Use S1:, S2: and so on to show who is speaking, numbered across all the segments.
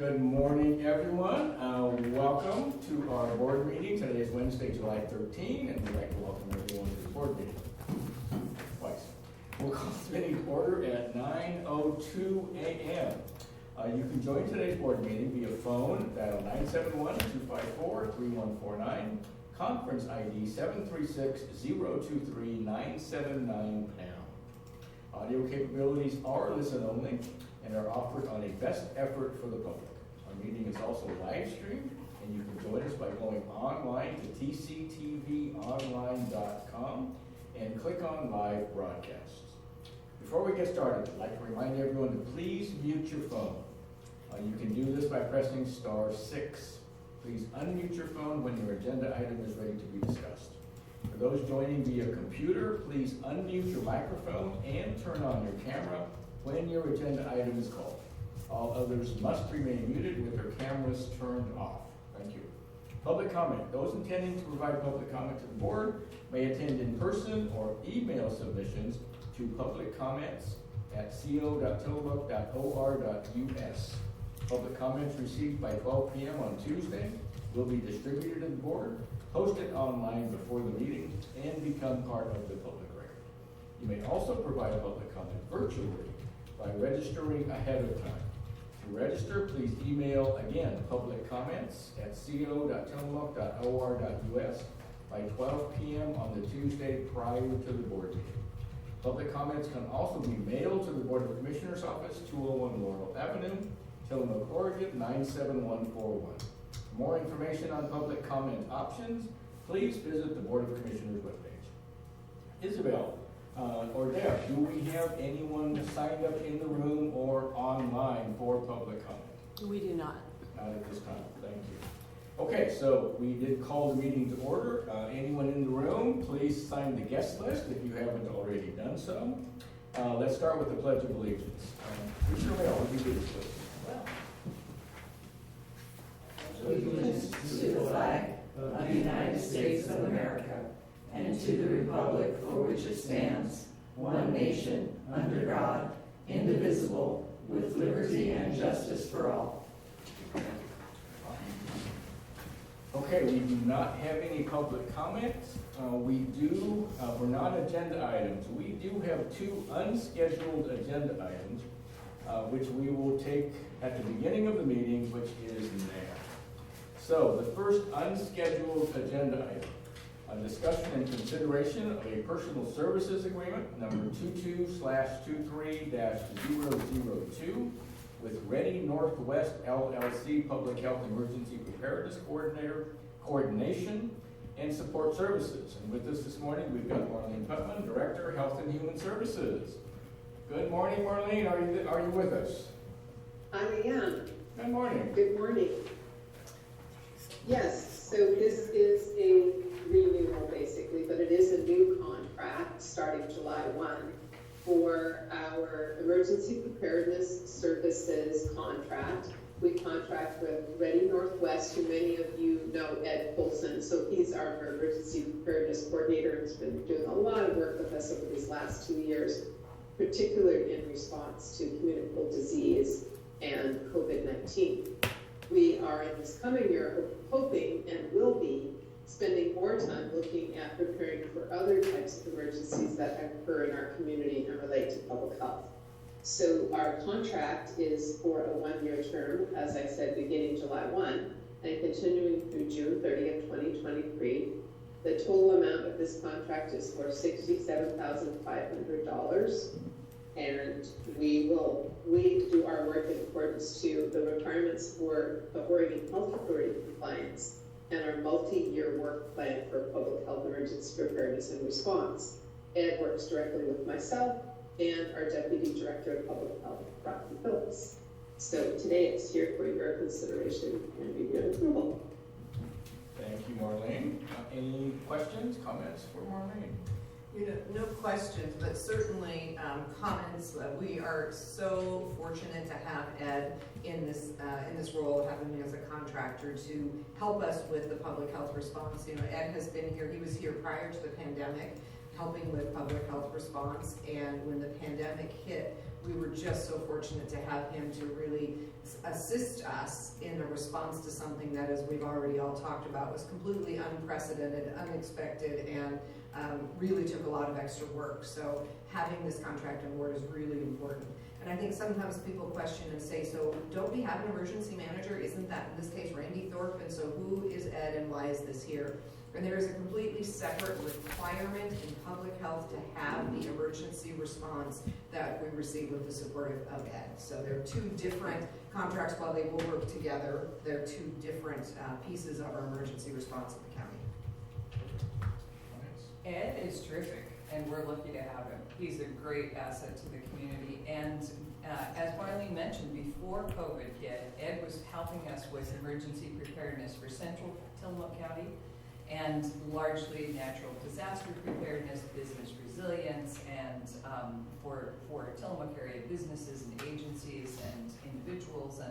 S1: Good morning, everyone. Welcome to our board meeting. Today is Wednesday, July 13, and we'd like to welcome everyone to the board meeting. Twice. We'll call this meeting to order at 9:02 a.m. You can join today's board meeting via phone, dial 971-254-3149, conference ID 736-023-979#. Audio capabilities are listen only and are offered on a best effort for the public. Our meeting is also live streamed, and you can join us by going online to tctvonline.com and click on live broadcasts. Before we get started, I'd like to remind everyone to please mute your phone. You can do this by pressing *6. Please unmute your phone when your agenda item is ready to be discussed. For those joining via computer, please unmute your microphone and turn on your camera when your agenda item is called. All others must remain muted with their cameras turned off. Thank you. Public comment. Those intending to provide public comment to the board may attend in person or email submissions to publiccomments@co.tillamook.or.us. Public comments received by 12 p.m. on Tuesday will be distributed to the board, posted online before the meeting, and become part of the public record. You may also provide a public comment virtually by registering ahead of time. To register, please email again publiccomments@co.tillamook.or.us by 12 p.m. on the Tuesday prior to the board meeting. Public comments can also be mailed to the Board of Commissioners Office, 201 Laurel Avenue, Tillamook, Oregon 97141. For more information on public comment options, please visit the Board of Commissioners webpage. Isabel, or Deb, do we have anyone signed up in the room or online for public comment?
S2: We do not.
S1: Not at this time, thank you. Okay, so we did call the meeting to order. Anyone in the room, please sign the guest list if you haven't already done so. Let's start with the Pledge of Allegiance. Commissioner Mayo, would you do this, please?
S3: Allegiance to the flag of the United States of America and to the republic for which it stands, one nation, under God, indivisible, with liberty and justice for all.
S1: Okay, we do not have any public comments. For non-agenda items, we do have two unscheduled agenda items, which we will take at the beginning of the meeting, which is now. So the first unscheduled agenda item, a discussion and consideration of a personal services agreement, number 22/23-002, with Ready Northwest LLC Public Health Emergency Preparedness Coordination and Support Services. And with us this morning, we've got Marlene Putman, Director, Health and Human Services. Good morning, Marlene. Are you with us?
S4: I am.
S1: Good morning.
S4: Good morning. Yes, so this is a renewal basically, but it is a new contract starting July 1 for our Emergency Preparedness Services contract. We contract with Ready Northwest, who many of you know Ed Polson. So he's our Emergency Preparedness Coordinator and has been doing a lot of work with us over these last 2 years, particularly in response to communicable disease and COVID-19. We are in this coming year hoping and will be spending more time looking at preparing for other types of emergencies that occur in our community and relate to public health. So our contract is for a 1-year term, as I said, beginning July 1 and continuing through June 30th, 2023. The total amount of this contract is for $67,500. And we do our work in accordance to the requirements for the Oregon Health Authority compliance and our multi-year work plan for public health emergency preparedness and response. Ed works directly with myself and our Deputy Director of Public Health, Rocky Phillips. So today it's here for your consideration and review and approval.
S1: Thank you, Marlene. Any questions, comments for Marlene?
S5: No questions, but certainly comments. We are so fortunate to have Ed in this role, having him as a contractor to help us with the public health response. Ed has been here. He was here prior to the pandemic, helping with public health response. And when the pandemic hit, we were just so fortunate to have him to really assist us in a response to something that, as we've already all talked about, was completely unprecedented, unexpected, and really took a lot of extra work. So having this contract on board is really important. And I think sometimes people question and say, so don't we have an emergency manager? Isn't that, in this case, Randy Thorpe? And so who is Ed and why is this here? And there is a completely separate requirement in public health to have the emergency response that we receive with the support of Ed. So they're two different contracts. While they will work together, they're two different pieces of our emergency response in the county.
S3: Ed is terrific, and we're lucky to have him. He's a great asset to the community. And as Marlene mentioned, before COVID hit, Ed was helping us with emergency preparedness for central Tillamook County and largely natural disaster preparedness, business resilience, and for Tillamook area businesses and agencies and individuals.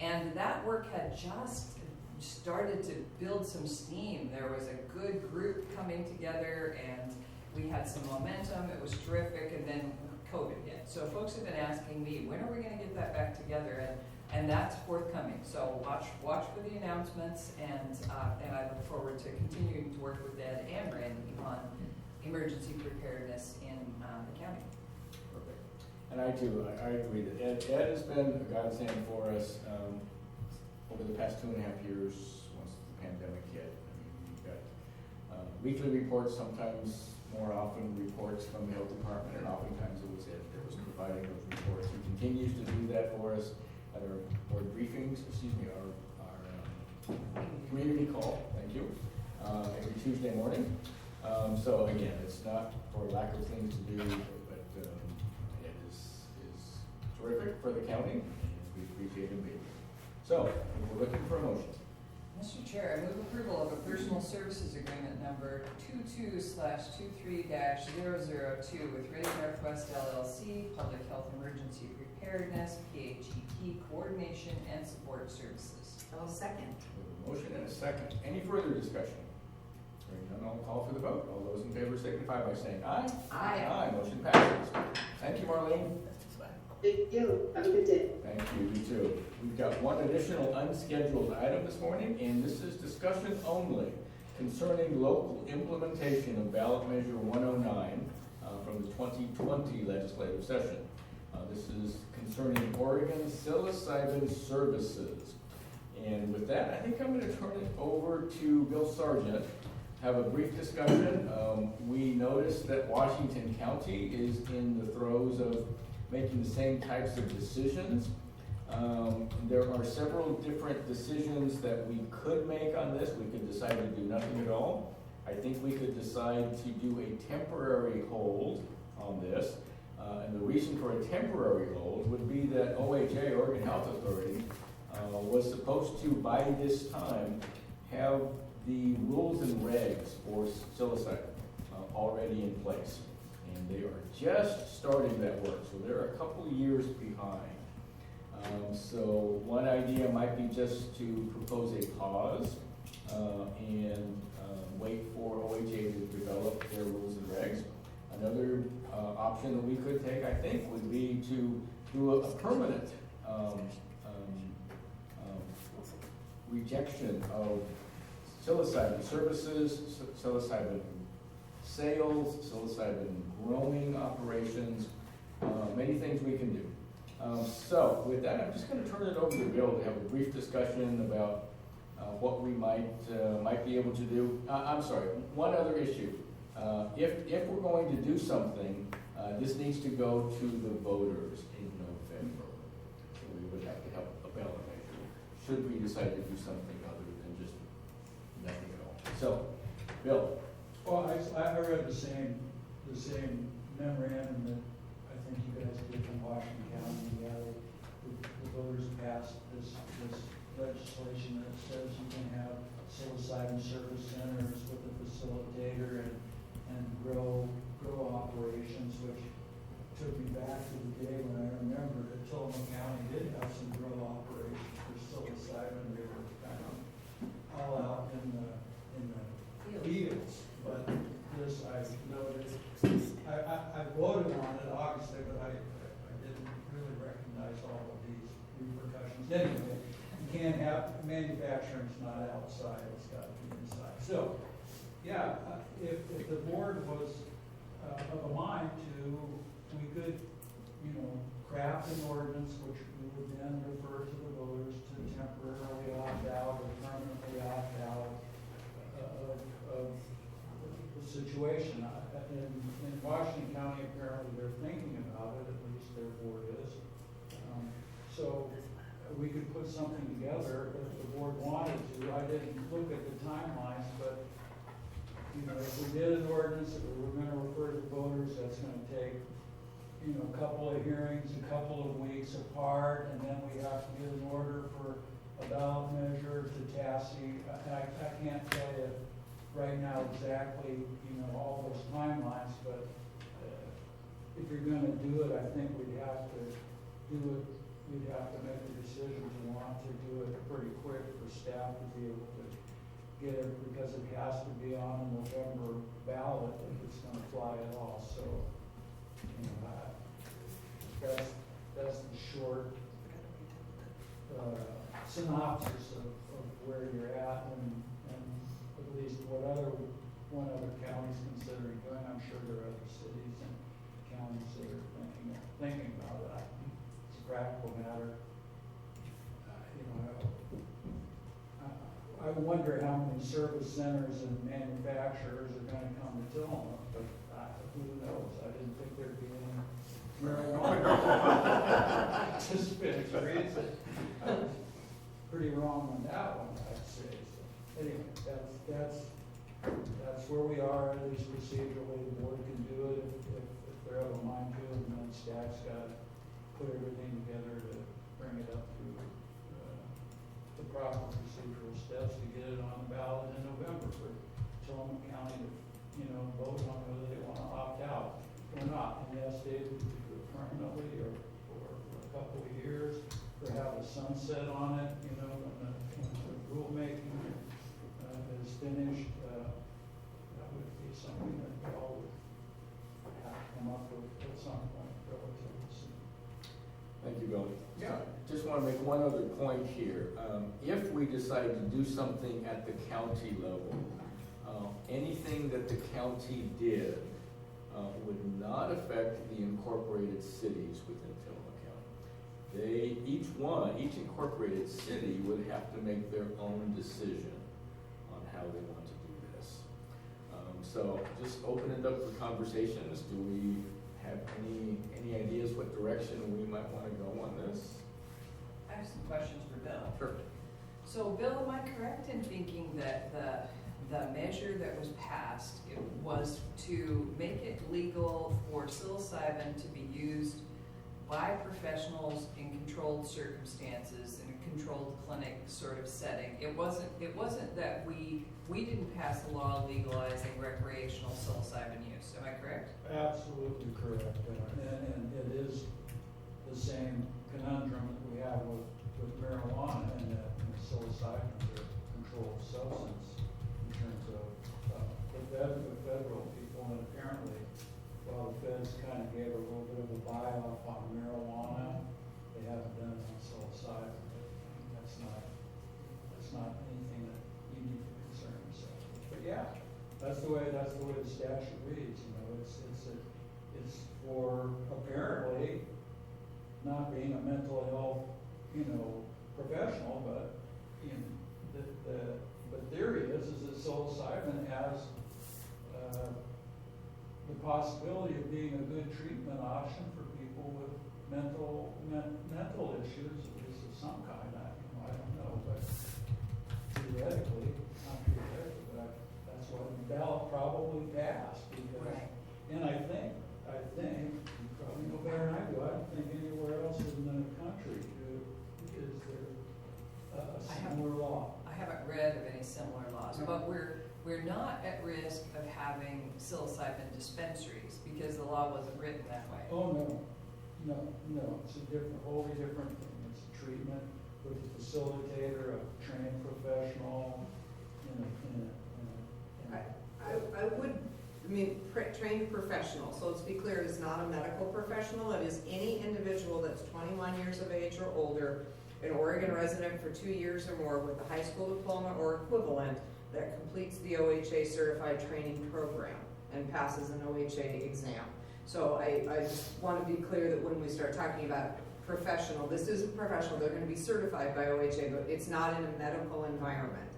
S3: And that work had just started to build some steam. There was a good group coming together, and we had some momentum. It was terrific, and then COVID hit. So folks have been asking me, when are we going to get that back together? And that's forthcoming. So watch for the announcements, and I look forward to continuing to work with Ed and Randy on emergency preparedness in the county.
S1: Perfect. And I too, I agree that Ed has been a godsend for us over the past 2.5 years once the pandemic hit. I mean, we've got weekly reports, sometimes more often reports from the health department, and oftentimes it was Ed that was providing those reports. He continues to do that for us at our board briefings, our community call, thank you, every Tuesday morning. So again, it's not for lack of things to do, but it is terrific for the county, and we appreciate him being here. So, we're looking for a motion.
S3: Mr. Chair, I move approval of a personal services agreement number 22/23-002 with Ready Northwest LLC, Public Health Emergency Preparedness, PHEP Coordination and Support Services.
S5: I'll second.
S1: We have a motion and a second. Any further discussion? Hearing none, I'll call for the vote. All those in favor signify by saying aye.
S5: Aye.
S1: Aye, motion passes. Thank you, Marlene.
S4: Thank you. Have a good day.
S1: Thank you, you too. We've got one additional unscheduled item this morning, and this is discussion only concerning local implementation of ballot measure 109 from the 2020 legislative session. This is concerning Oregon psilocybin services. And with that, I think I'm going to turn it over to Bill Sargent, have a brief discussion. We noticed that Washington County is in the throes of making the same types of decisions. There are several different decisions that we could make on this. We could decide to do nothing at all. I think we could decide to do a temporary hold on this. And the reason for a temporary hold would be that OHA, Oregon Health Authority, was supposed to, by this time, have the rules and regs for psilocybin already in place. And they are just starting that work, so they're a couple years behind. So one idea might be just to propose a pause and wait for OHA to develop their rules and regs. Another option that we could take, I think, would be to do a permanent rejection of psilocybin services, psilocybin sales, psilocybin growing operations, many things we can do. So with that, I'm just going to turn it over to Bill to have a brief discussion about what we might be able to do. I'm sorry, one other issue. If we're going to do something, this needs to go to the voters in November. So we would have to have a ballot measure should we decide to do something other than just nothing at all. So, Bill.
S2: Well, I read the same memorandum that I think you guys did from Washington County. Yeah, the voters passed this legislation that says you can have psilocybin service centers with a facilitator and grow operations, which took me back to the day when I remember that Tillamook County did have some grow operations for psilocybin. They were kind of all out in the fields. But this, I noted, I voted on it obviously, but I didn't Anyway, you can't have, manufacturing's not outside, it's gotta be inside. So, yeah, if the board was of a mind to, we could, craft an ordinance which we would then refer to the voters to temporarily opt out or permanently opt out of the situation. In Washington County, apparently they're thinking about it, at least their board is. So we could put something together if the board wanted to. I didn't look at the timelines, but, if we did an ordinance that we were gonna refer to voters, that's gonna take, a couple of hearings, a couple of weeks apart, and then we have to get an order for a ballot measure to TASI. I can't tell you right now exactly, all those timelines, but if you're gonna do it, I think we'd have to do it, we'd have to make a decision to want to do it pretty quick for staff to be able to get it, because it has to be on the November ballot if it's gonna fly at all, so, that's the short synopsis of where you're at and at least one other county's considering doing. I'm sure there are other cities and counties that are thinking about that. It's a practical matter. I wonder how many service centers and manufacturers are gonna come to Tillamook, but who knows? I didn't think there'd be any marijuana dispensaries. I was pretty wrong on that one, I'd say. So anyway, that's where we are, at least procedurally. The board can do it if they're of a mind to, and then staff's got to put everything together to bring it up through the proper procedural steps to get it on the ballot in November for Tillamook County to, vote on whether they want to opt out or not. And yes, they do it permanently or for a couple of years, or have a sunset on it, when the rulemaking is finished. That would be something that we all would have to come up with at some point relatively soon.
S1: Thank you, Bill. Yeah, just want to make one other point here. If we decide to do something at the county level, anything that the county did would not affect the incorporated cities within Tillamook County. Each incorporated city would have to make their own decision on how they want to do this. So just open it up for conversations. Do we have any ideas what direction we might want to go on this?
S3: I have some questions for Bill.
S1: Sure.
S3: So Bill, am I correct in thinking that the measure that was passed was to make it legal for psilocybin to be used by professionals in controlled circumstances in a controlled clinic sort of setting? It wasn't that we didn't pass a law legalizing recreational psilocybin use. Am I correct?
S2: Absolutely correct. And it is the same conundrum that we have with marijuana, and that psilocybin is a controlled substance in terms of the federal people. And apparently, while the feds kind of gave a little bit of a buy-off on marijuana, they haven't done it on psilocybin. That's not anything that you need to concern yourself with. But yeah, that's the way the statute reads. It's for apparently not being a mental health, professional, but the theory is that psilocybin has the possibility of being a good treatment option for people with mental issues, at least of some kind. I don't know, but theoretically, not theoretically, but that's why the ballot probably passed, because,
S3: Right.
S2: and I think, you probably know better than I do, I don't think anywhere else in the country is there a similar law.
S3: I haven't read of any similar laws, but we're not at risk of having psilocybin dispensaries because the law wasn't written that way.
S2: Oh, no, it's a wholly different thing. It's a treatment with a facilitator, a trained professional,
S5: Trained professional, so let's be clear, it is not a medical professional, it is any individual that's 21 years of age or older an Oregon resident for 2 years or more with a high school diploma or equivalent that completes the OHA certified training program and passes an OHA exam. So I just want to be clear that when we start talking about professional, this isn't professional, they're going to be certified by OHA, but it's not in a medical environment.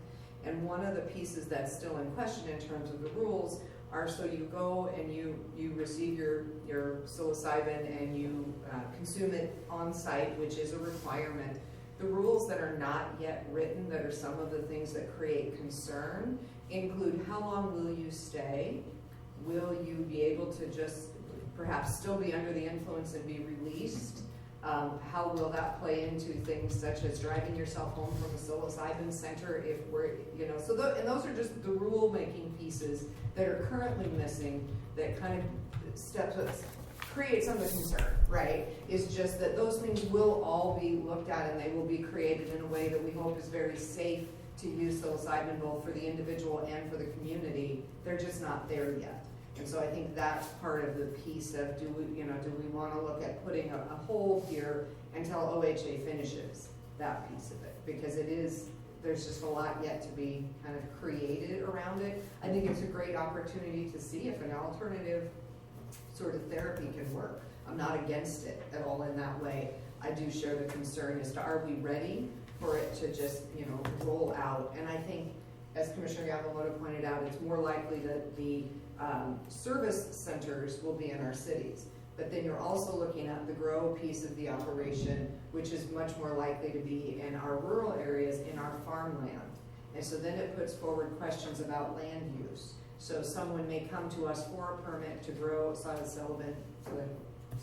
S5: And one of the pieces that's still in question in terms of the rules are, so you go and you receive your psilocybin and you consume it on site, which is a requirement. The rules that are not yet written, that are some of the things that create concern, include how long will you stay? Will you be able to just perhaps still be under the influence and be released? How will that play into things such as driving yourself home from a psilocybin center if we're, so and those are just the rule-making pieces that are currently missing that kind of create some of the concern, right? Is just that those things will all be looked at and they will be created in a way that we hope is very safe to use psilocybin both for the individual and for the community. They're just not there yet. And so I think that's part of the piece of do we want to look at putting a hold here until OHA finishes that piece of it, because there's just a lot yet to be kind of created around it. I think it's a great opportunity to see if an alternative sort of therapy can work. I'm not against it at all in that way. I do share the concern as to are we ready for it to just roll out. And I think, as Commissioner Yamamoto pointed out, it's more likely that the service centers will be in our cities. But then you're also looking at the grow piece of the operation, which is much more likely to be in our rural areas, in our farmland. And so then it puts forward questions about land use. So someone may come to us for a permit to grow psilocybin,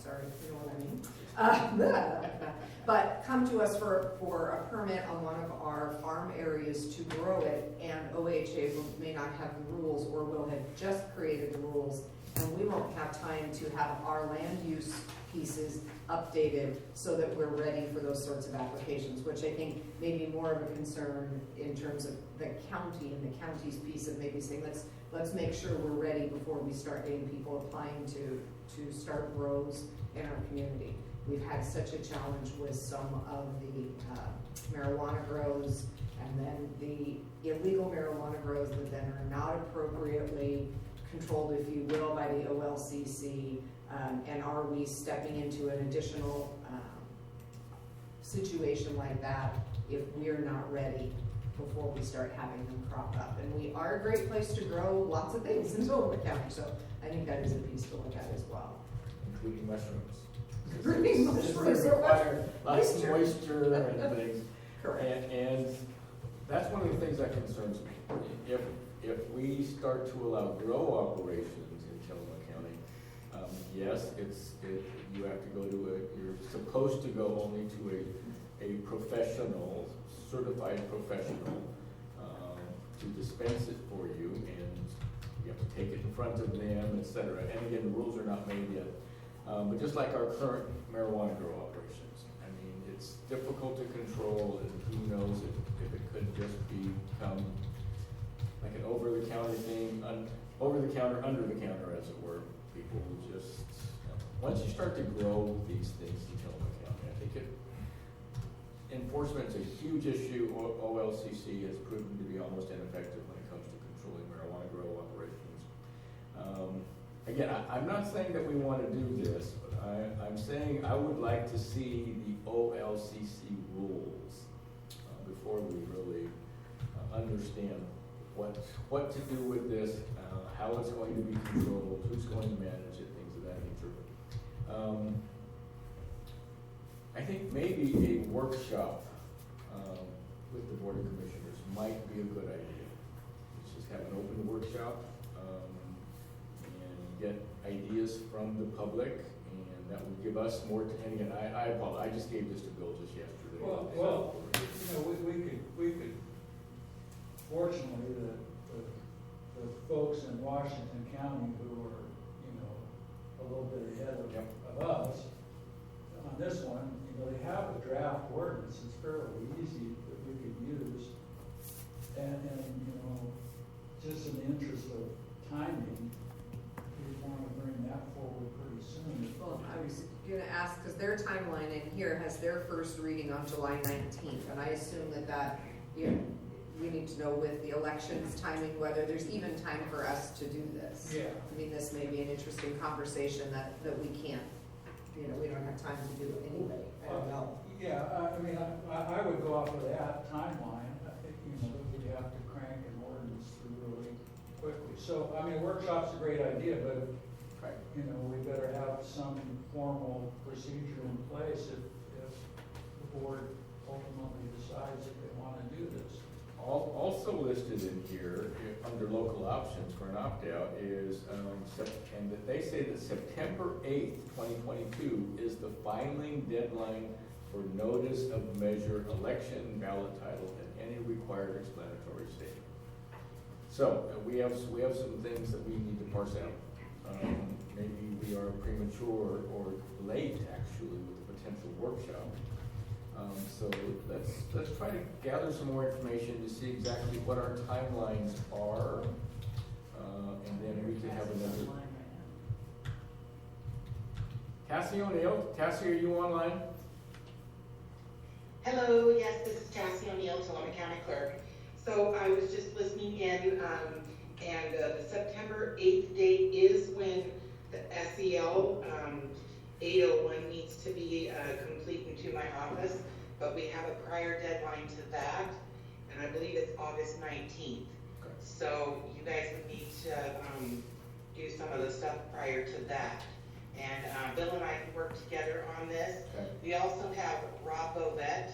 S5: sorry, you know what I mean? But come to us for a permit on one of our farm areas to grow it, and OHA may not have the rules or will have just created the rules, and we won't have time to have our land use pieces updated so that we're ready for those sorts of applications, which I think may be more of a concern in terms of the county and the county's piece of maybe saying, let's make sure we're ready before we start getting people applying to start grows in our community. We've had such a challenge with some of the marijuana grows, and then the illegal marijuana grows that then are not appropriately controlled, if you will, by the OLCC. And are we stepping into an additional situation like that if we're not ready before we start having them crop up? And we are a great place to grow lots of things in Sonoma County, so I think that is a piece to look at as well.
S1: Including mushrooms.
S5: Including mushrooms.
S1: They require lots of moisture and things.
S5: Correct.
S1: And that's one of the things that concerns me. If we start to allow grow operations in Tillamook County, yes, you have to go to you're supposed to go only to a professional, certified professional, to dispense it for you, and you have to take it in front of them, etc. And again, the rules are not made yet. But just like our current marijuana grow operations, I mean, it's difficult to control, and who knows if it could just become like an over-the-counter thing, over-the-counter, under-the-counter, as it were. People who just, once you start to grow these things in Tillamook County, I think enforcement's a huge issue. OLCC has proven to be almost ineffective when it comes to controlling marijuana grow operations. Again, I'm not saying that we want to do this, but I'm saying I would like to see the OLCC rules before we really understand what to do with this, how it's going to be controlled, who's going to manage it, things of that nature. I think maybe a workshop with the Board of Commissioners might be a good idea. Let's just have an open workshop and get ideas from the public, and that would give us more. And again, I apologize. I just gave this to Bill just yesterday.
S2: Well, we could. Fortunately, the folks in Washington County who are, a little bit ahead of us on this one, they have a draft ordinance. It's fairly easy that we could use. And just in the interest of timing, we want to bring that forward pretty soon.
S5: Well, I was gonna ask, because their timeline in here has their first reading on July 19th, and I assume that, you know, we need to know with the elections timing, whether there's even time for us to do this.
S2: Yeah.
S5: I mean, this may be an interesting conversation that we can't, you know, we don't have time to do it anyway. I don't know.
S2: Yeah, I mean, I would go off of that timeline. I think, you know, we'd have to crank an ordinance through really quickly. So, I mean, workshop's a great idea, but,
S1: Right.
S2: you know, we better have some formal procedure in place if the board ultimately decides that they want to do this.
S1: Also listed in here, under local options for an opt-out is, and that they say that September 8th, 2022 is the filing deadline for notice of measure, election, ballot title, and any required explanatory statement. So, we have some things that we need to parse out. Maybe we are premature or late, actually, with the potential workshop. So let's try to gather some more information to see exactly what our timelines are, and then we can have another. Cassie O'Neill, Cassie, are you online?
S6: Hello, yes, this is Cassie O'Neill, Tacoma County Clerk. So I was just listening in, and the September 8th date is when the SEL 801 needs to be complete into my office, but we have a prior deadline to that, and I believe it's August 19th.
S1: Okay.
S6: So you guys would need to do some of the stuff prior to that. And Bill and I can work together on this.
S1: Okay.
S6: We also have Rob Bovett,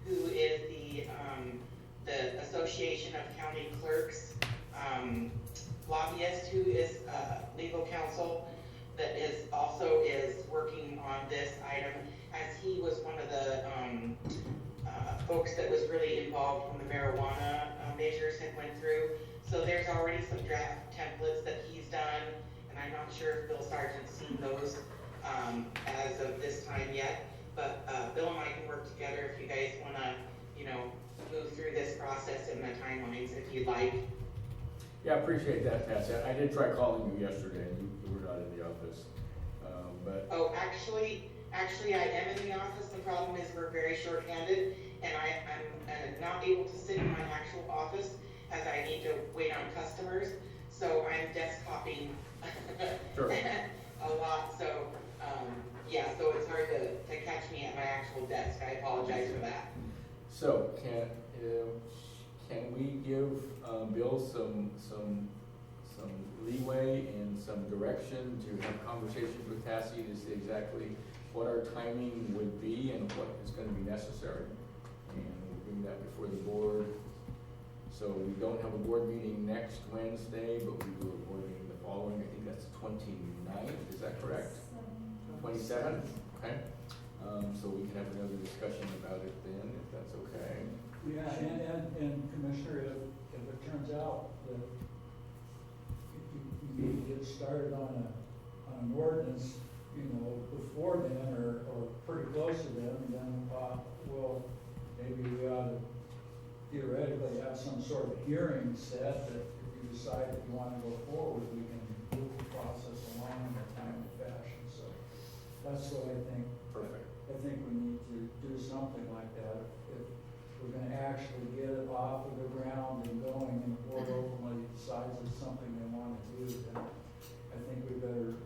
S6: who is the Association of County Clerks lobbyist, who is legal counsel that also working on this item, as he was one of the folks that was really involved when the marijuana measures had went through. So there's already some draft templates that he's done, and I'm not sure if Bill Sargent's seen those as of this time yet. But Bill and I can work together if you guys want to, you know, move through this process in the timelines if you'd like.
S1: Yeah, I appreciate that, Patsy. I did try calling you yesterday, and you were not in the office, but.
S6: Oh, actually, I am in the office. The problem is we're very short-handed, and I'm not able to sit in my actual office as I need to wait on customers. So I'm desktoping
S1: Sure.
S6: a lot. So, yeah, so it's hard to catch me at my actual desk. I apologize for that.
S1: So, can we give Bill some leeway and some direction to have conversations with Cassie to see exactly what our timing would be and what is going to be necessary? And we'll bring that before the board. So we don't have a board meeting next Wednesday, but we do a board meeting the following, I think that's 29th, is that correct? 27th, okay. So we can have another discussion about it then, if that's okay.
S2: Yeah, and Commissioner, if it turns out that you need to get started on an ordinance, you know, before then or pretty close to then well, maybe we ought to theoretically have some sort of hearing set that if you decide that you want to go forward, we can move the process along in a timely fashion. So that's what I think.
S1: Perfect.
S2: I think we need to do something like that. If we're gonna actually get it off of the ground and going, and the board ultimately decides it's something they wanna do, then I think we better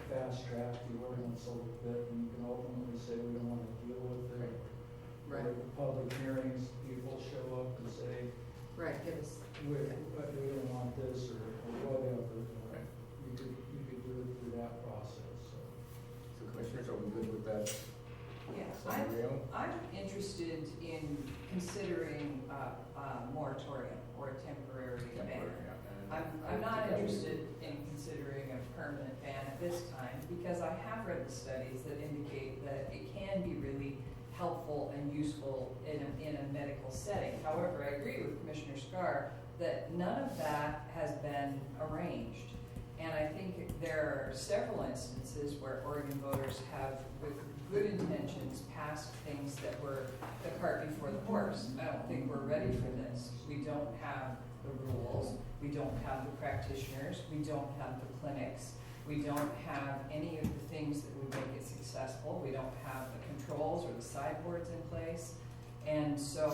S2: fast track the ordinance a little bit, and you can ultimately say we don't wanna deal with it.
S5: Right.
S2: Or the public hearings, people show up and say,
S5: Right, give us,
S2: we don't want this, or whatever.
S1: Right.
S2: You could do it through that process, so.
S1: So commissioners, are we good with that
S3: Yeah,
S1: scenario?
S3: I'm interested in considering a moratorium or a temporary ban.
S1: Temporary, yeah.
S3: I'm not interested in considering a permanent ban at this time because I have read the studies that indicate that it can be really helpful and useful in a medical setting. However, I agree with Commissioner Scar that none of that has been arranged. And I think there are several instances where Oregon voters have, with good intentions, passed things that were the cart before the horse. I don't think we're ready for this. We don't have the rules. We don't have the practitioners. We don't have the clinics. We don't have any of the things that would make it successful. We don't have the controls or the sideboards in place. And so,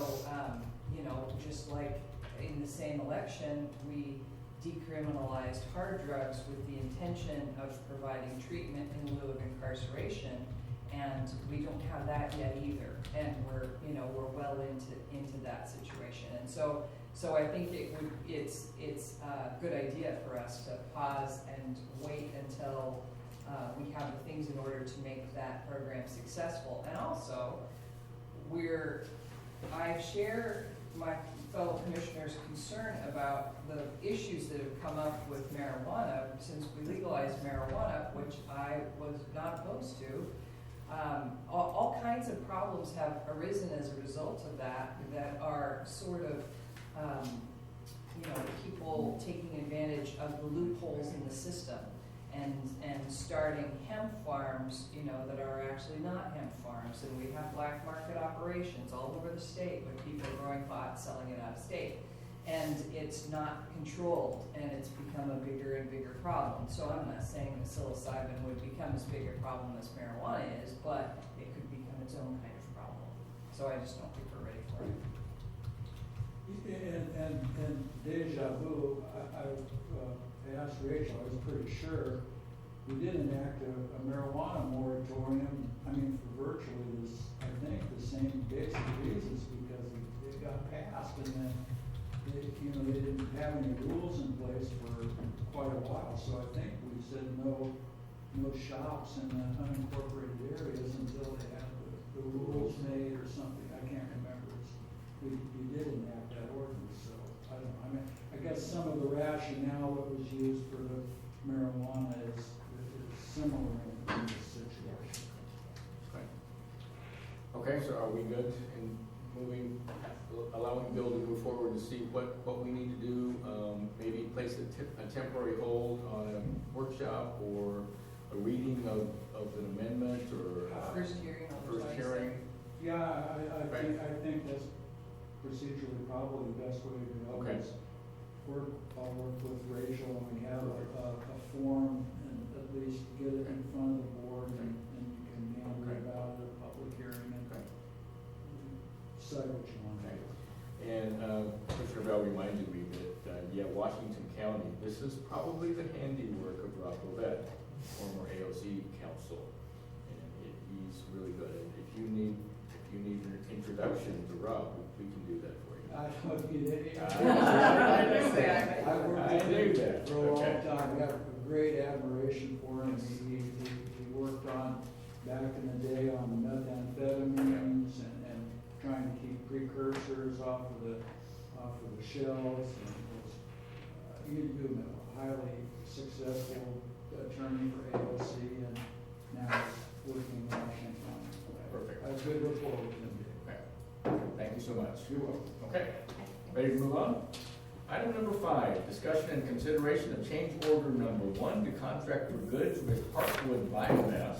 S3: you know, just like in the same election, we decriminalized hard drugs with the intention of providing treatment in lieu of incarceration. And we don't have that yet either. And we're well into that situation. And so I think it's a good idea for us to pause and wait until we have the things in order to make that program successful. And also, I share my fellow commissioners' concern about the issues that have come up with marijuana since we legalized marijuana, which I was not opposed to. All kinds of problems have arisen as a result of that are sort of, people taking advantage of the loopholes in the system and starting hemp farms, that are actually not hemp farms. And we have black market operations all over the state with people growing pot, selling it out of state. And it's not controlled, and it's become a bigger and bigger problem. So I'm not saying that psilocybin would become as big a problem as marijuana is, but it could become its own kind of problem. So I just don't think we're ready for it.
S2: And deja vu, I asked Rachel, I was pretty sure, we did enact a marijuana moratorium, for virtually this, I think, the same basic reasons, because it got passed, and then, they didn't have any rules in place for quite a while, so I think we said no shops in the unincorporated areas until they had the rules made or something, I can't remember. We did enact that ordinance, so, I don't know, I guess some of the rationale that was used for the marijuana is similar in this situation.
S1: Okay, so are we good in allowing Bill to move forward to see what we need to do? Maybe place a temporary hold on a workshop or a reading of an amendment or
S3: First hearing on the
S1: first
S3: 26th.
S1: hearing?
S2: Yeah, I think that's procedurally probably the best way to go.
S1: Okay.
S2: is I'll work with Rachel, and we have a form, and at least get it in front of the board, and you can read about it, a public hearing, and decide what you want to do.
S1: And Commissioner Bell reminded me that, Washington County, this is probably the handiwork of Rob Bovett, former AOC counsel. And he's really good. And if you need an introduction to Rob, we can do that for you.
S2: I don't need any.
S1: I knew that.
S2: I worked
S1: I knew
S2: with him
S1: that.
S2: for a long
S1: Okay.
S2: time. We have a great admiration for him. He worked on, back in the day, on the methamphetamines and trying to keep precursors off of the shelves. And was, he was a highly successful attorney for AOC, and now he's working in Washington County.
S1: Perfect.
S2: I have good rapport with him.
S1: Okay. Thank you so much.
S2: You're welcome.
S1: Okay, ready to move on? Item number 5, discussion and consideration of change order number 1 to contract for goods with Heartwood Biomass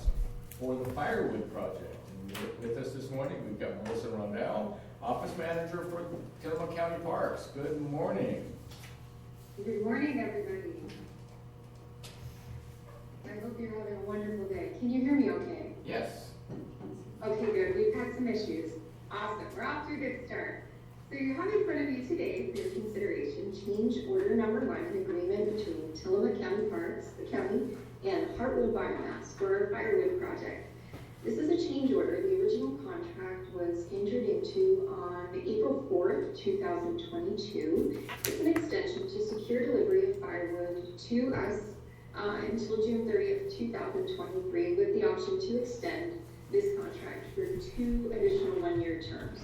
S1: for the firewood project. And with us this morning, we've got Melissa Rondell, Office Manager for Tillamook County Parks. Good morning.
S7: Good morning, everybody. I hope you're having a wonderful day. Can you hear me okay?
S1: Yes.
S7: Okay, good. We've had some issues. Awesome. We're off to a good start. So you have in front of you today for your consideration change order number 1, an agreement between Tillamook County Parks, the county, and Heartwood Biomass for our firewood project. This is a change order. The original contract was entered into on April 4th, 2022. It's an extension to secure delivery of firewood to us until June 30th, 2023, with the option to extend this contract for 2 additional 1-year terms.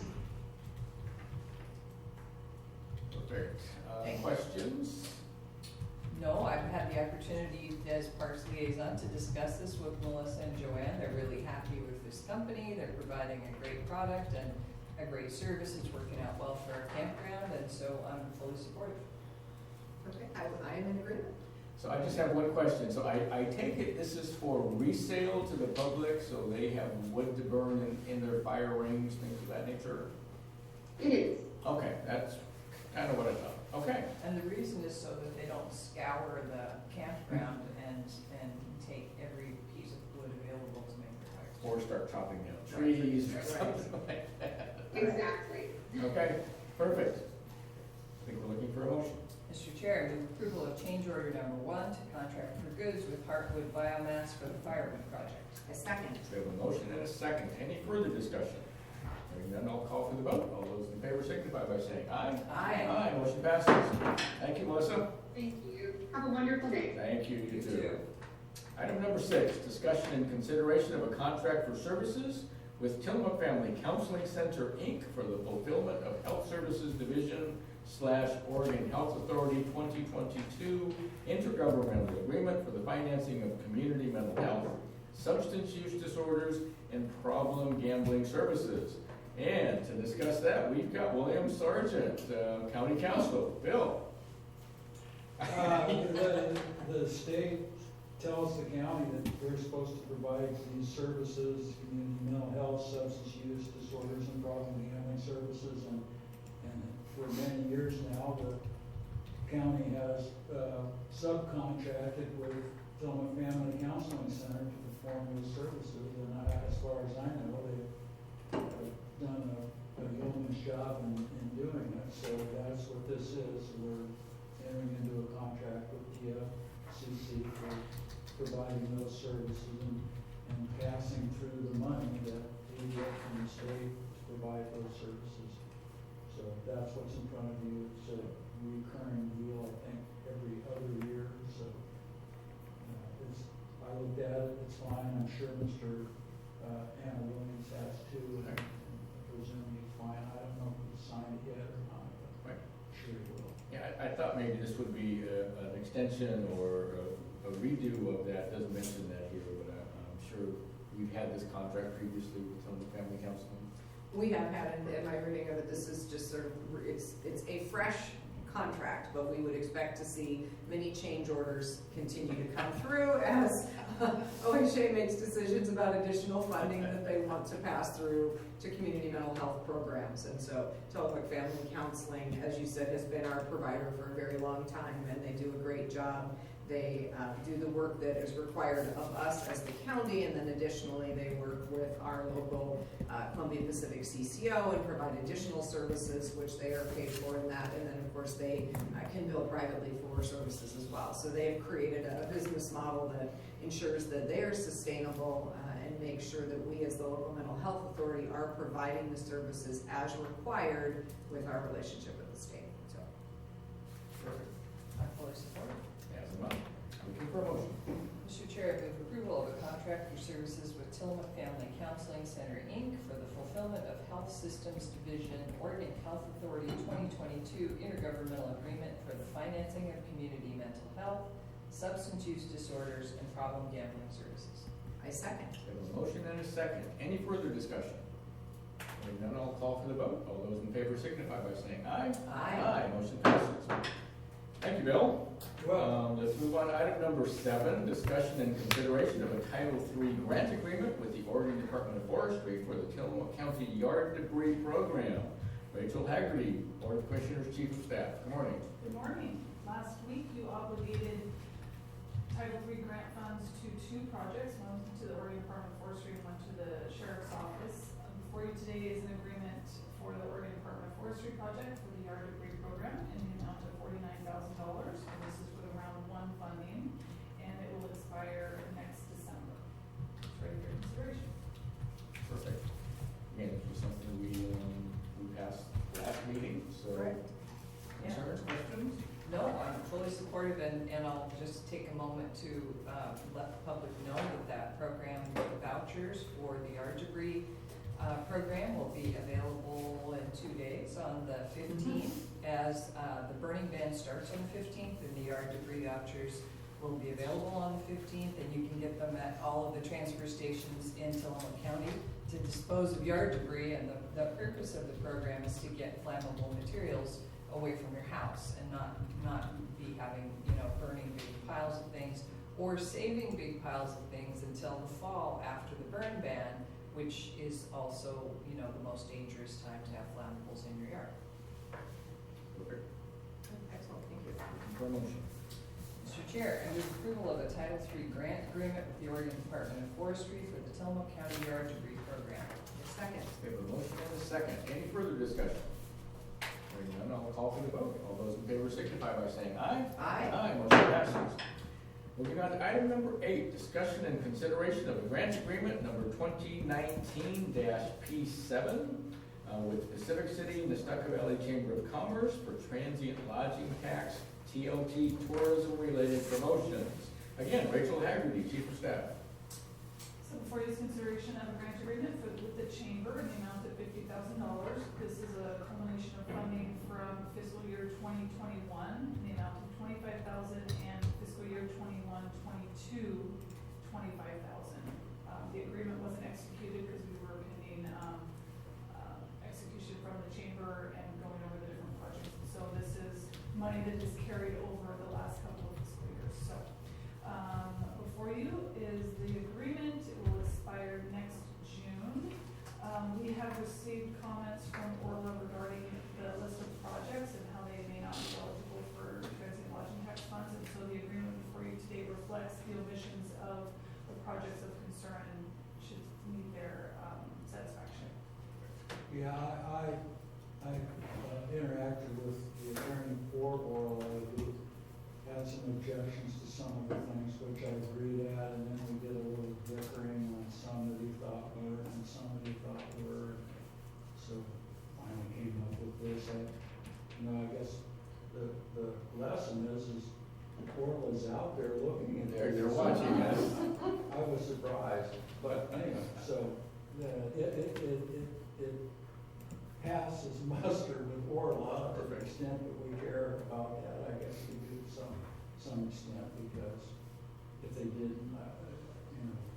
S1: Perfect.
S3: Thank you.
S1: Questions?
S3: No, I've had the opportunity as Parks Liaison to discuss this with Melissa and Joanne. They're really happy with this company. They're providing a great product and a great service. It's working out well for our campground, and so I'm fully supportive.
S5: Okay, I am in agreement.
S1: So I just have one question. So I take it this is for resale to the public, so they have wood to burn in their fire rings, things of that nature?
S7: It is.
S1: Okay, that's kind of what I thought. Okay.
S3: And the reason is so that they don't scour the campground and and take every piece of wood available to make their fires.
S1: Or start chopping down trees or
S3: Right.
S1: something like that.
S7: Exactly.
S1: Okay, perfect. I think we're looking for a motion.
S3: Mr. Chair, I move approval of change order number 1 to contract for goods with Heartwood Biomass for the firewood project.
S5: A second.
S1: We have a motion and a second. Any further discussion? Hearing none, I'll call for the vote. All those in favor signify by saying aye.
S3: Aye.
S1: Aye, motion passes. Thank you, Melissa.
S7: Thank you. Have a wonderful day.
S1: Thank you, you too. Item number 6, discussion and consideration of a contract for services with Tillamook Family Counseling Center, Inc. for the fulfillment of Health Services Division / Oregon Health Authority 2022 intergovernmental agreement for the financing of community mental health, substance use disorders, and problem gambling services. And to discuss that, we've got William Sargent, County Counsel. Bill?
S2: The state tells the county that they're supposed to provide these services, community mental health, substance use disorders, and problem gambling services, and for many years now, the county has subcontracted with Tillamook Family Counseling Center to perform those services, and as far as I know, they've done a yeoman's job in doing it, so that's what this is. We're entering into a contract with TFCC for providing those services and passing through the money that we get from the state to provide those services. So that's what's in front of you. It's a recurring deal, I think, every other year, so I looked at it, it's fine. I'm sure Mr. Anna Williams has too, and presumably it's fine. I don't know if he's signed it yet or not, but
S1: Right.
S2: I'm sure he will.
S1: Yeah, I thought maybe this would be an extension or a redo of that. Doesn't mention that here, but I'm sure we've had this contract previously with some of the family counseling.
S5: We have had, in my reading of it, this is just sort of, it's a fresh contract, but we would expect to see many change orders continue to come through as OHA makes decisions about additional funding that they want to pass through to community mental health programs. And so Tillamook Family Counseling, as you said, has been our provider for a very long time, and they do a great job. They do the work that is required of us as the county, and then additionally they work with our local Columbia Pacific CCO and provide additional services, which they are paid for in that, and then of course they can bill privately for services as well. So they have created a business model that ensures that they are sustainable and make sure that we as the local mental health authority are providing the services as required with our relationship with the state. So.
S1: Perfect.
S3: I fully support it.
S1: As a month. Looking for a motion.
S3: Mr. Chair, I move approval of a contract for services with Tillamook Family Counseling Center, Inc. for the fulfillment of Health Systems Division, Oregon Health Authority 2022 intergovernmental agreement for the financing of community mental health, substance use disorders, and problem gambling services.
S5: I second.
S1: We have a motion and a second. Any further discussion? Hearing none, I'll call for the vote. All those in favor signify by saying aye.
S5: Aye.
S1: Motion passes. Thank you, Bill. Let's move on to item number 7, discussion and consideration of a Title III grant agreement with the Oregon Department of Forestry for the Tillamook County Yard Debris Program. Rachel Haggerty, Board of Commissioners, Chief of Staff. Good morning.
S8: Good morning. Last week, you obligated Title III grant funds to 2 projects, one to the Oregon Department of Forestry and one to the Sheriff's Office. Before you today is an agreement for the Oregon Department of Forestry project for the Yard Debris Program in the amount of $49,000. And this is for the round 1 funding, and it will expire next December. It's ready for consideration.
S1: Perfect. Again, this was something we passed last meeting, so.
S5: Right.
S1: Concerns, questions?
S3: No, I'm fully supportive, and I'll just take a moment to let the public know that program with the vouchers for the yard debris program will be available in 2 days on the 15th, as the burning ban starts on the 15th, and the yard debris vouchers will be available on the 15th, and you can get them at all of the transfer stations in Tillamook County to dispose of yard debris. And the purpose of the program is to get flammable materials away from your house and not be having, burning big piles of things or saving big piles of things until the fall after the burn ban, which is also, the most dangerous time to have flammables in your yard.
S1: Perfect.
S5: Excellent, thank you.
S1: Looking for a motion.
S3: Mr. Chair, I move approval of a Title III grant agreement with the Oregon Department of Forestry for the Tillamook County Yard Debris Program.
S5: Second.
S1: We have a motion and a second. Any further discussion? Hearing none, I'll call for the vote. All those in favor signify by saying aye.
S5: Aye.
S1: Aye, motion passes. Moving on to item number 8, discussion and consideration of a grant agreement number 2019-P7 with Pacific City Nestucca Valley Chamber of Commerce for transient lodging tax, TLT tourism-related promotions. Again, Rachel Haggerty, Chief of Staff.
S8: So before you is consideration of a grant agreement with the chamber in the amount of $50,000. This is a culmination of funding from fiscal year 2021 in the amount of $25,000 and fiscal year 21-22, $25,000. The agreement wasn't executed because we were pending execution from the chamber and going over the different projects. So this is money that is carried over the last couple of fiscal years. So before you is the agreement. It will expire next June. We have received comments from Orla regarding the list of projects and how they may not be eligible for transient lodging tax funds. And so the agreement before you today reflects the omissions of the projects of concern and should meet their satisfaction.
S2: Yeah, I interacted with the attorney for Orla, who had some objections to some of the things which I agreed at, and then we did a little bickering on some that he thought were and some that he thought were. So finally came up with this. I guess the lesson is Orla's out there looking at this.
S1: They're watching us.
S2: I was surprised, but anyway, so it passes muster with Orla to the extent that we care about that. I guess we do to some extent, because if they didn't,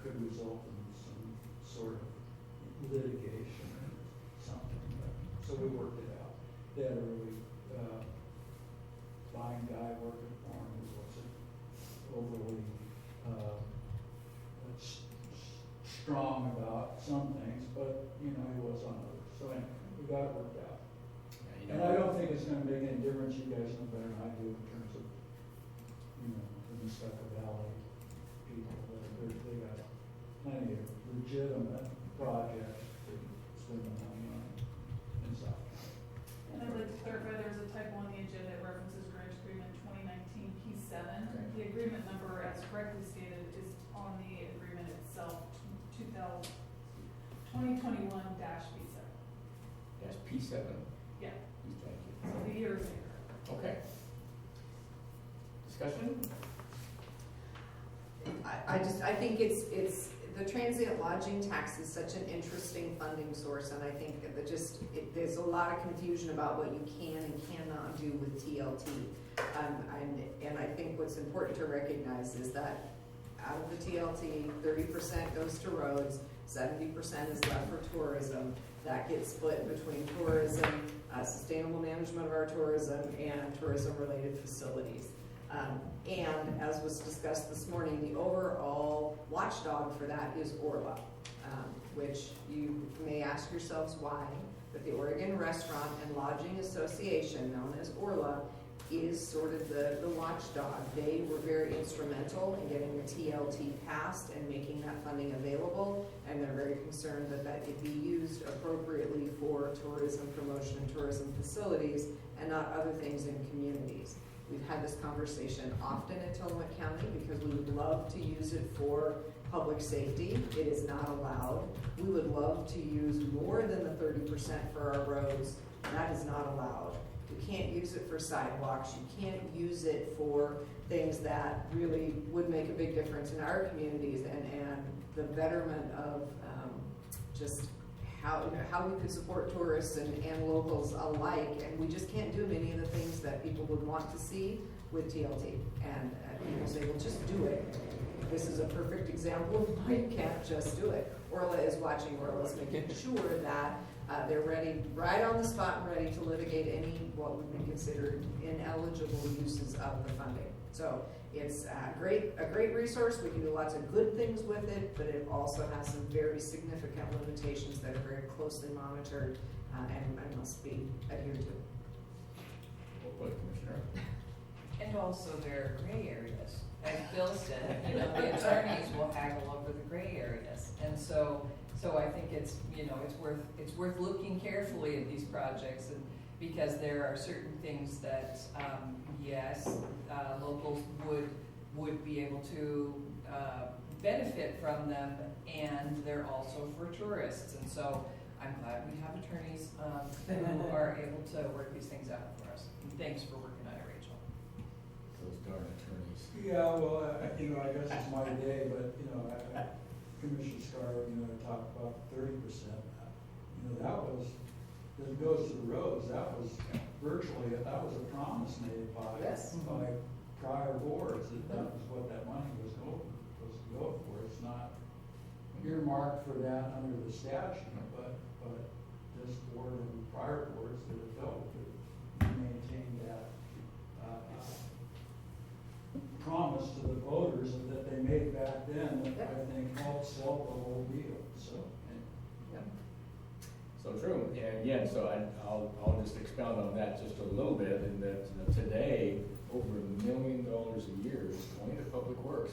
S2: could result in some sort of litigation or something. But, so we worked it out. They had a really fine guy working for him who wasn't overly strong about some things, but he was on others. So anyway, we got it worked out. And I don't think it's gonna make any difference. You guys know better than I do in terms of, the Nestucca Valley people. They got plenty of legitimate projects to spend the money on in South County.
S8: And I'd like to clarify, there's a typo on the agenda that references grant agreement 2019 P7.
S1: Okay.
S8: The agreement number, as correctly stated, is on the agreement itself, 2021-P7.
S1: That's P7.
S8: Yeah,
S1: Thank you.
S8: so the year is incorrect.
S1: Okay. Discussion?
S5: I think it's, the transient lodging tax is such an interesting funding source, and I think that there's a lot of confusion about what you can and cannot do with TLT. And I think what's important to recognize is that out of the TLT, 30% goes to roads, 70% is left for tourism. That gets split between tourism, sustainable management of our tourism, and tourism-related facilities. And as was discussed this morning, the overall watchdog for that is Orla, which you may ask yourselves why, but the Oregon Restaurant and Lodging Association, known as Orla, is sort of the watchdog. They were very instrumental in getting the TLT passed and making that funding available, and they're very concerned that it be used appropriately for tourism promotion and tourism facilities and not other things in communities. We've had this conversation often in Tillamook County because we would love to use it for public safety. It is not allowed. We would love to use more than the 30% for our roads. That is not allowed. You can't use it for sidewalks. You can't use it for things that really would make a big difference in our communities and the betterment of just how we could support tourists and locals alike. And we just can't do many of the things that people would want to see with TLT. And people say, well, just do it. This is a perfect example of why you can't just do it. Orla is watching. Orla is making sure that they're ready, right on the spot, and ready to litigate any what would be considered ineligible uses of the funding. So it's a great resource. We can do lots of good things with it, but it also has some very significant limitations that are very closely monitored and must be adhered to.
S1: Commissioner?
S3: And to also there are gray areas. As Bill said, you know, the attorneys will haggle over the gray areas. And so I think it's, you know, it's worth looking carefully at these projects, and because there are certain things that, yes, locals would be able to benefit from them, and they're also for tourists. And so I'm glad we have attorneys who are able to work these things out for us. And thanks for working on it, Rachel.
S1: Those darn attorneys.
S2: Yeah, well, you know, I guess it's my day, but, you know, Commissioner Scar, you know, talked about 30%. You know, that was, as it goes to the roads, that was virtually, that was a promise made by,
S5: Yes.
S2: by prior boards, that was what that money was to go for. It's not earmarked for that under the statute, but this board and prior boards that have dealt with it maintain that, promise to the voters that they made back then, that I think helped sell the whole deal, so.
S1: So true, and again, so I'll just expound on that just a little bit, in that today, over $1 million a year is going to public works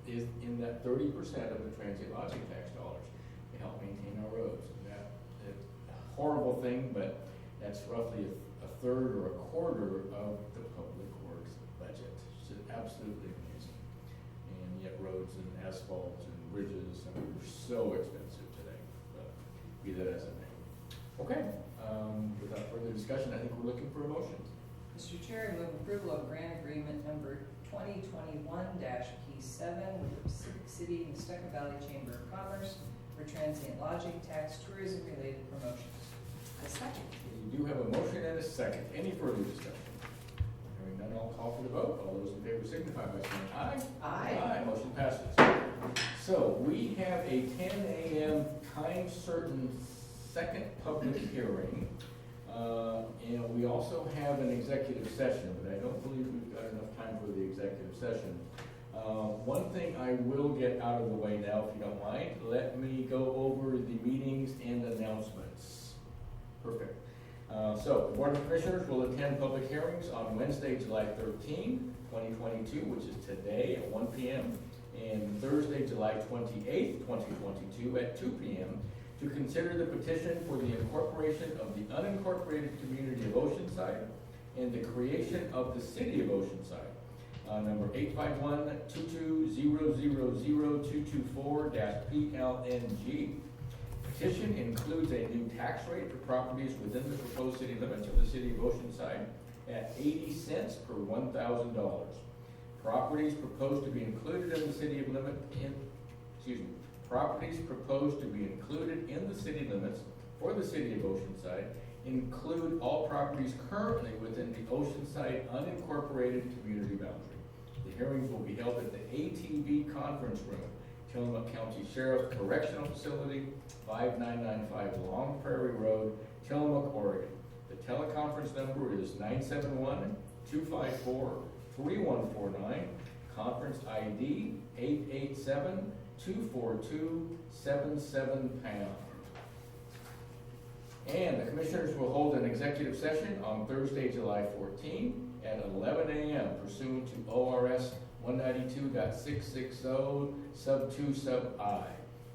S1: is in that 30% of the transient lodging tax dollars to help maintain our roads. And that, it's a horrible thing, but that's roughly a third or a quarter of the public works budget. It's absolutely amazing. And yet roads and asphalt and bridges are so expensive today, but be that as it may. Okay, without further discussion, I think we're looking for a motion.
S3: Mr. Chair, I move approval of grant agreement number 2021-P7 with the City Nestucca Valley Chamber of Commerce for transient lodging tax tourism-related promotions.
S5: A second.
S1: You do have a motion and a second. Any further discussion? Hearing none, I'll call for the vote. All those in favor signify by saying aye.
S5: Aye.
S1: Motion passes. So we have a 10 a.m. time certain second public hearing. And we also have an executive session, but I don't believe we've got enough time for the executive session. One thing I will get out of the way now, if you don't mind, let me go over the meetings and announcements. Perfect. So the Board of Commissioners will attend public hearings on Wednesday, July 13, 2022, which is today at 1 p.m., and Thursday, July 28, 2022 at 2 p.m., to consider the petition for the incorporation of the unincorporated community of Oceanside and the creation of the city of Oceanside. Number 851-220-00224-PLNG. Petition includes a new tax rate for properties within the proposed city limits of the city of Oceanside at 80 cents per $1,000. Properties proposed to be included in the city of Properties proposed to be included in the city limits for the city of Oceanside include all properties currently within the Oceanside unincorporated community boundary. The hearings will be held at the ATV Conference Room, Tillamook County Sheriff Correctional Facility, 5995 Long Prairie Road, Tillamook, Oregon. The teleconference number is 971-254-3149, conference ID 887-242-77#. And the Commissioners will hold an executive session on Thursday, July 14 at 11 a.m. pursuant to ORS 192.660 sub 2 sub I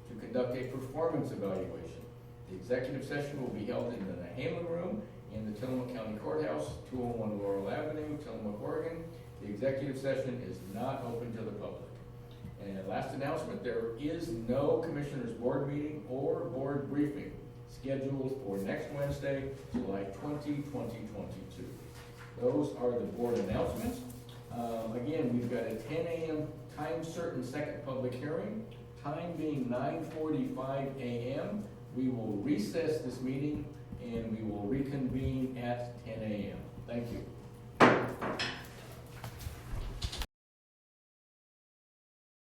S1: to conduct a performance evaluation. The executive session will be held in the Nehalem Room in the Tillamook County Courthouse, 201 Laurel Avenue, Tillamook, Oregon. The executive session is not open to the public. And last announcement, there is no Commissioners Board meeting or board briefing scheduled for next Wednesday, July 20, 2022. Those are the board announcements. Again, we've got a 10 a.m. time certain second public hearing, time being 9:45 a.m. We will recess this meeting and we will reconvene at 10 a.m. Thank you.